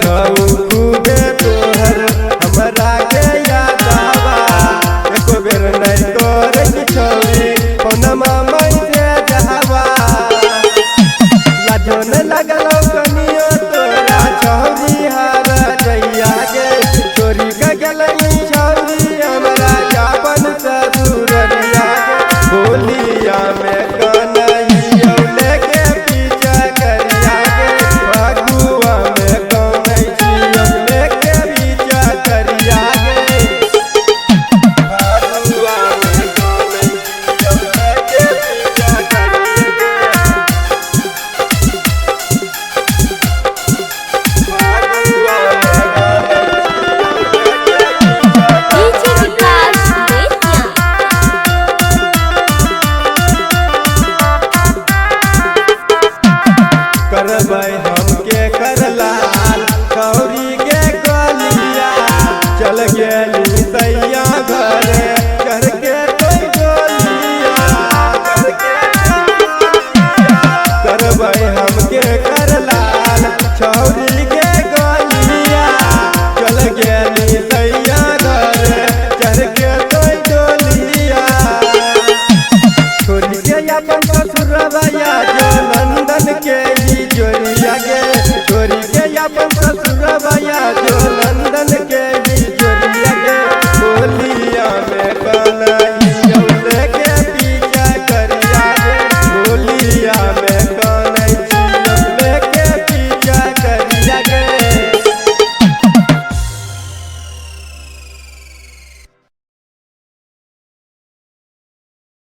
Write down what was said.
पूछऊ खूबे तोहर हमरा के याद आवा एको बेर नहीं तोर छोरी पनमा मई से जहवा लाजो न लगलो कनियो तोरा छौरी हार जइया गे छोरी के गेलई छौरी हमरा जापन ससुररिया गे बोलिया में कन्हैया लेके पीछा करिया गे फगुआ में कन्हैया लेके पीछा करिया गे फगुआ में कन्हैया लेके पीछा करिया डीजे विकास बेतिया करबै हमके करलाल कौरी के गलिया चल गेली सैया घरे करके तोय गोलिया करबै हमके करलाल छौरी के गलिया चल गेली सैया घरे करके तोय गोलिया छोरी के अपन ससुरवया जो नंदन के ही जोरिया गे छोरी के अपन ससुरवया जो